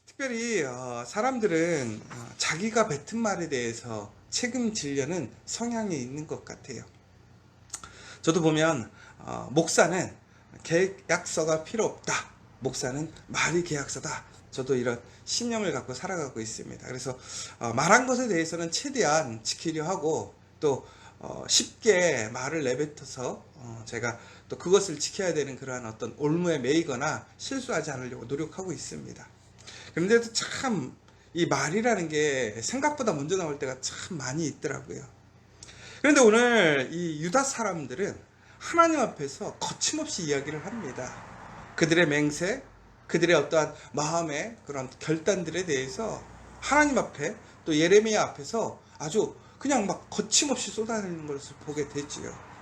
특별히 사람들은 자기가 뱉은 말에 대해서 책임지려는 성향이 있는 것 같아요. 저도 보면 목사는 계약서가 필요 없다. 목사는 말이 계약서다. 저도 이런 신념을 갖고 살아가고 있습니다. 그래서 말한 것에 대해서는 최대한 지키려 하고 또 쉽게 말을 내뱉어서 제가 또 그것을 지켜야 되는 그러한 어떤 올무에 매이거나 실수하지 않으려고 노력하고 있습니다. 그런데도 참 이 말이라는 게 생각보다 먼저 나올 때가 참 많이 있더라고요. 그런데 오늘 이 유다 사람들은 하나님 앞에서 거침없이 이야기를 합니다. 그들의 맹세, 그들의 어떠한 마음의 그런 결단들에 대해서 하나님 앞에 또 예레미야 앞에서 아주 그냥 막 거침없이 쏟아내는 것을 보게 되지요.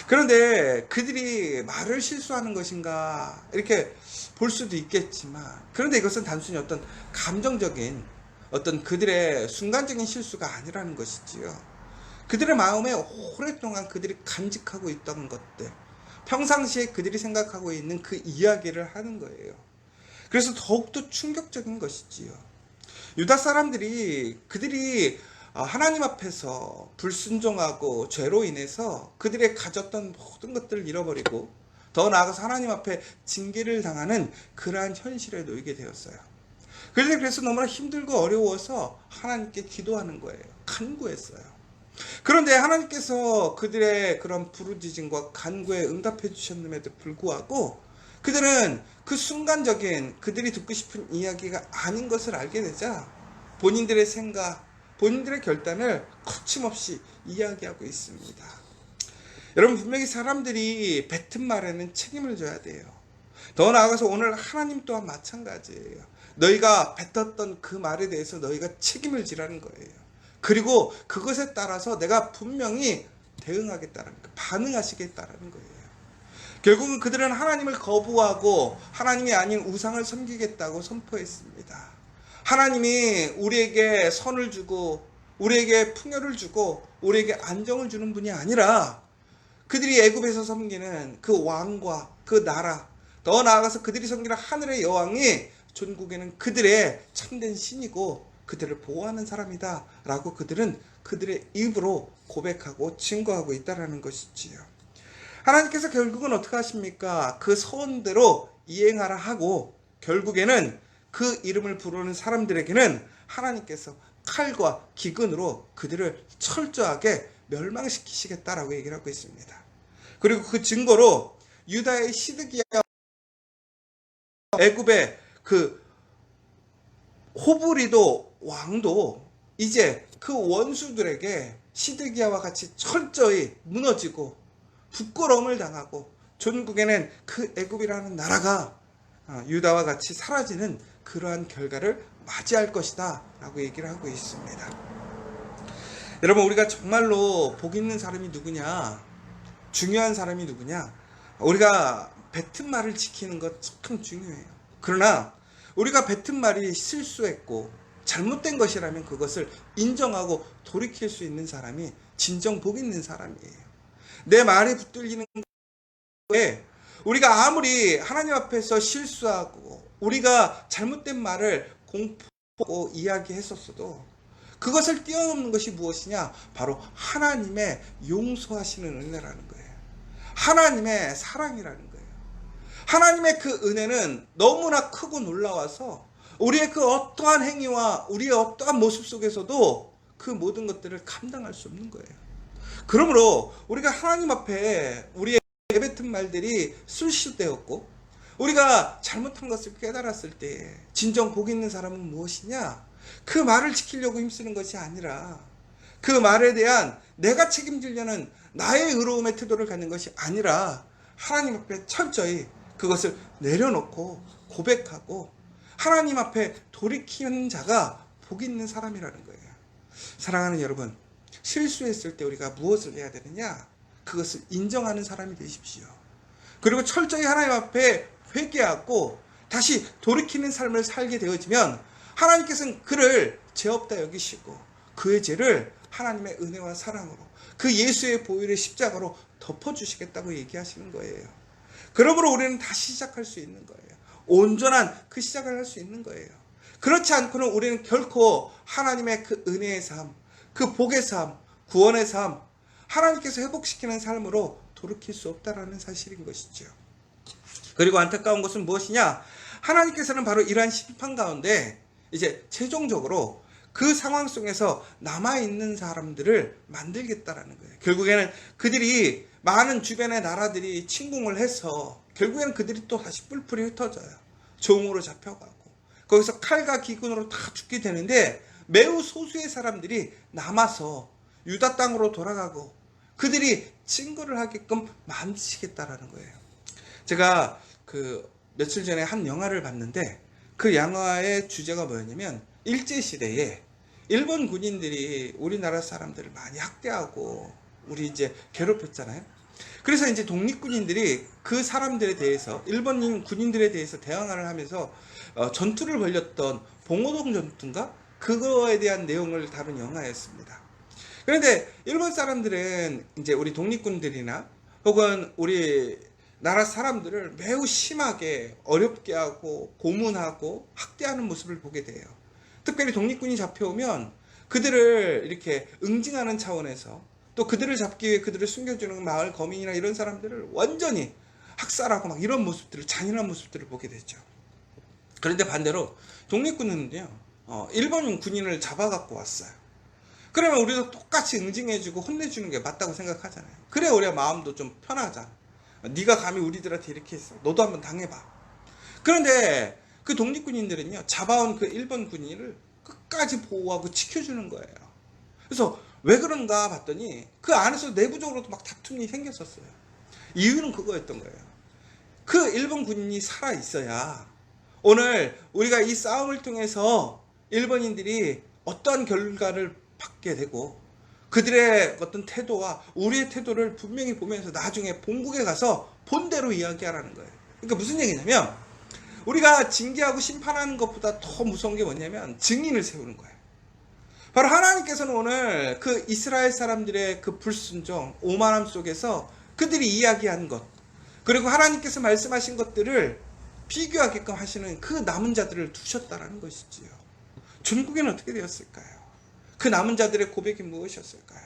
그런데 그들이 말을 실수하는 것인가 이렇게 볼 수도 있겠지만, 그런데 이것은 단순히 어떤 감정적인 어떤 그들의 순간적인 실수가 아니라는 것이지요. 그들의 마음에 오랫동안 그들이 간직하고 있던 것들, 평상시에 그들이 생각하고 있는 그 이야기를 하는 거예요. 그래서 더욱더 충격적인 것이지요. 유다 사람들이 그들이 하나님 앞에서 불순종하고 죄로 인해서 그들의 가졌던 모든 것들을 잃어버리고 더 나아가서 하나님 앞에 징계를 당하는 그러한 현실에 놓이게 되었어요. 그래서 너무나 힘들고 어려워서 하나님께 기도하는 거예요. 간구했어요. 그런데 하나님께서 그들의 그런 부르짖음과 간구에 응답해 주셨음에도 불구하고 그들은 그 순간적인 그들이 듣고 싶은 이야기가 아닌 것을 알게 되자 본인들의 생각, 본인들의 결단을 거침없이 이야기하고 있습니다. 여러분, 분명히 사람들이 뱉은 말에는 책임을 져야 돼요. 더 나아가서 오늘 하나님 또한 마찬가지예요. 너희가 뱉었던 그 말에 대해서 너희가 책임을 지라는 거예요. 그리고 그것에 따라서 내가 분명히 대응하겠다는 거예요. 반응하시겠다는 거예요. 결국은 그들은 하나님을 거부하고 하나님이 아닌 우상을 섬기겠다고 선포했습니다. 하나님이 우리에게 선을 주고 우리에게 풍요를 주고 우리에게 안정을 주는 분이 아니라 그들이 애굽에서 섬기는 그 왕과 그 나라, 더 나아가서 그들이 섬기는 하늘의 여왕이 전국에는 그들의 참된 신이고 그들을 보호하는 사람이다 라고 그들은 그들의 입으로 고백하고 증거하고 있다는 것이지요. 하나님께서 결국은 어떻게 하십니까? 그 소원대로 이행하라 하고 결국에는 그 이름을 부르는 사람들에게는 하나님께서 칼과 기근으로 그들을 철저하게 멸망시키시겠다라고 얘기를 하고 있습니다. 그리고 그 증거로 유다의 시드기야, 애굽의 그 호브리도 왕도 이제 그 원수들에게 시드기야와 같이 철저히 무너지고 부끄러움을 당하고 전국에는 그 애굽이라는 나라가 유다와 같이 사라지는 그러한 결과를 맞이할 것이다 라고 얘기를 하고 있습니다. 여러분, 우리가 정말로 복 있는 사람이 누구냐, 중요한 사람이 누구냐, 우리가 뱉은 말을 지키는 것 참 중요해요. 그러나 우리가 뱉은 말이 실수했고 잘못된 것이라면 그것을 인정하고 돌이킬 수 있는 사람이 진정 복 있는 사람이에요. 내 말이 붙들리는 거에 우리가 아무리 하나님 앞에서 실수하고 우리가 잘못된 말을 공포하고 이야기했었어도 그것을 뛰어넘는 것이 무엇이냐? 바로 하나님의 용서하시는 은혜라는 거예요. 하나님의 사랑이라는 거예요. 하나님의 그 은혜는 너무나 크고 놀라워서 우리의 그 어떠한 행위와 우리의 어떠한 모습 속에서도 그 모든 것들을 감당할 수 없는 거예요. 그러므로 우리가 하나님 앞에 우리의 내뱉은 말들이 실수되었고 우리가 잘못한 것을 깨달았을 때 진정 복 있는 사람은 무엇이냐? 그 말을 지키려고 힘쓰는 것이 아니라 그 말에 대한 내가 책임지려는 나의 의로움의 태도를 갖는 것이 아니라 하나님 앞에 철저히 그것을 내려놓고 고백하고 하나님 앞에 돌이키는 자가 복 있는 사람이라는 거예요. 사랑하는 여러분, 실수했을 때 우리가 무엇을 해야 되느냐? 그것을 인정하는 사람이 되십시오. 그리고 철저히 하나님 앞에 회개하고 다시 돌이키는 삶을 살게 되어지면 하나님께서는 그를 죄 없다 여기시고 그의 죄를 하나님의 은혜와 사랑으로 그 예수의 보혈의 십자가로 덮어주시겠다고 얘기하시는 거예요. 그러므로 우리는 다시 시작할 수 있는 거예요. 온전한 그 시작을 할 수 있는 거예요. 그렇지 않고는 우리는 결코 하나님의 그 은혜의 삶, 그 복의 삶, 구원의 삶, 하나님께서 회복시키는 삶으로 돌이킬 수 없다라는 사실인 것이죠. 그리고 안타까운 것은 무엇이냐? 하나님께서는 바로 이러한 심판 가운데 이제 최종적으로 그 상황 속에서 남아있는 사람들을 만들겠다라는 거예요. 결국에는 그들이 많은 주변의 나라들이 침공을 해서 결국에는 그들이 또 다시 뿔뿔이 흩어져요. 종으로 잡혀가고 거기서 칼과 기근으로 다 죽게 되는데 매우 소수의 사람들이 남아서 유다 땅으로 돌아가고 그들이 증거를 하게끔 만드시겠다라는 거예요. 제가 그 며칠 전에 한 영화를 봤는데 그 영화의 주제가 뭐였냐면 일제시대에 일본 군인들이 우리나라 사람들을 많이 학대하고 우리 이제 괴롭혔잖아요. 그래서 이제 독립군인들이 그 사람들에 대해서 일본인 군인들에 대해서 대항을 하면서 전투를 벌였던 봉오동 전투인가? 그거에 대한 내용을 다룬 영화였습니다. 그런데 일본 사람들은 이제 우리 독립군들이나 혹은 우리 나라 사람들을 매우 심하게 어렵게 하고 고문하고 학대하는 모습을 보게 돼요. 특별히 독립군이 잡혀오면 그들을 이렇게 응징하는 차원에서 또 그들을 잡기 위해 그들을 숨겨주는 마을 거민이나 이런 사람들을 완전히 학살하고 막 이런 모습들을, 잔인한 모습들을 보게 되죠. 그런데 반대로 독립군은요, 일본 군인을 잡아갖고 왔어요. 그러면 우리도 똑같이 응징해주고 혼내주는 게 맞다고 생각하잖아요. 그래 우리가 마음도 좀 편하잖아. 네가 감히 우리들한테 이렇게 했어. 너도 한번 당해봐. 그런데 그 독립군인들은요, 잡아온 그 일본 군인을 끝까지 보호하고 지켜주는 거예요. 그래서 왜 그런가 봤더니 그 안에서 내부적으로도 막 다툼이 생겼었어요. 이유는 그거였던 거예요. 그 일본 군인이 살아 있어야 오늘 우리가 이 싸움을 통해서 일본인들이 어떠한 결과를 받게 되고 그들의 어떤 태도와 우리의 태도를 분명히 보면서 나중에 본국에 가서 본대로 이야기하라는 거예요. 그러니까 무슨 얘기냐면 우리가 징계하고 심판하는 것보다 더 무서운 게 뭐냐면 증인을 세우는 거예요. 바로 하나님께서는 오늘 그 이스라엘 사람들의 그 불순종, 오만함 속에서 그들이 이야기한 것, 그리고 하나님께서 말씀하신 것들을 비교하게끔 하시는 그 남은 자들을 두셨다라는 것이지요. 전국에는 어떻게 되었을까요? 그 남은 자들의 고백이 무엇이었을까요?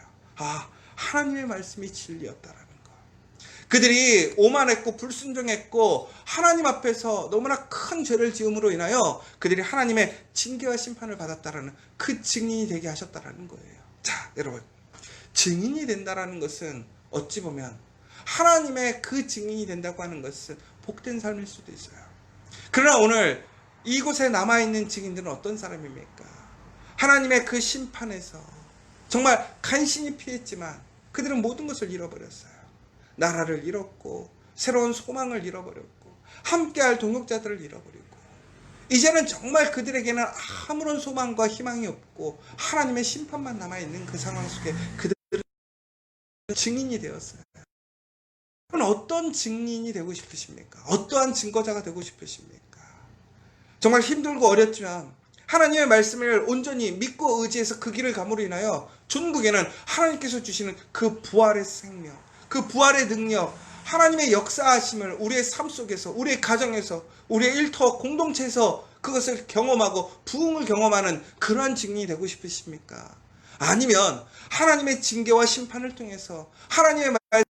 하나님의 말씀이 진리였다라는 것. 그들이 오만했고 불순종했고 하나님 앞에서 너무나 큰 죄를 지음으로 인하여 그들이 하나님의 징계와 심판을 받았다라는 그 증인이 되게 하셨다라는 거예요. 자, 여러분, 증인이 된다라는 것은 어찌 보면 하나님의 그 증인이 된다고 하는 것은 복된 삶일 수도 있어요. 그러나 오늘 이곳에 남아있는 증인들은 어떤 사람입니까? 하나님의 그 심판에서 정말 간신히 피했지만 그들은 모든 것을 잃어버렸어요. 나라를 잃었고 새로운 소망을 잃어버렸고 함께할 동역자들을 잃어버리고 이제는 정말 그들에게는 아무런 소망과 희망이 없고 하나님의 심판만 남아있는 그 상황 속에 그들은 증인이 되었어요. 여러분, 어떤 증인이 되고 싶으십니까? 어떠한 증거자가 되고 싶으십니까? 정말 힘들고 어렵지만 하나님의 말씀을 온전히 믿고 의지해서 그 길을 감으로 인하여 전국에는 하나님께서 주시는 그 부활의 생명, 그 부활의 능력, 하나님의 역사하심을 우리의 삶 속에서, 우리의 가정에서, 우리의 일터 공동체에서 그것을 경험하고 부흥을 경험하는 그러한 증인이 되고 싶으십니까? 아니면 하나님의 징계와 심판을 통해서 하나님의 말씀을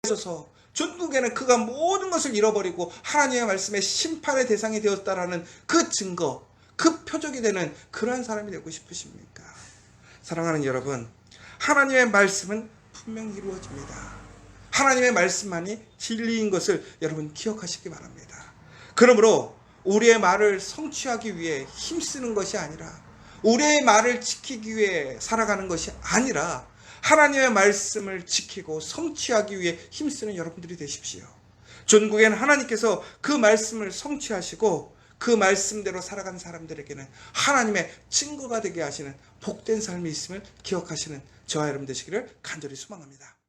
통해서 전국에는 그가 모든 것을 잃어버리고 하나님의 말씀의 심판의 대상이 되었다라는 그 증거, 그 표적이 되는 그러한 사람이 되고 싶으십니까? 사랑하는 여러분, 하나님의 말씀은 분명히 이루어집니다. 하나님의 말씀만이 진리인 것을 여러분 기억하시기 바랍니다. 그러므로 우리의 말을 성취하기 위해 힘쓰는 것이 아니라 우리의 말을 지키기 위해 살아가는 것이 아니라 하나님의 말씀을 지키고 성취하기 위해 힘쓰는 여러분들이 되십시오. 전국에는 하나님께서 그 말씀을 성취하시고 그 말씀대로 살아가는 사람들에게는 하나님의 증거가 되게 하시는 복된 삶이 있음을 기억하시는 저와 여러분 되시기를 간절히 소망합니다.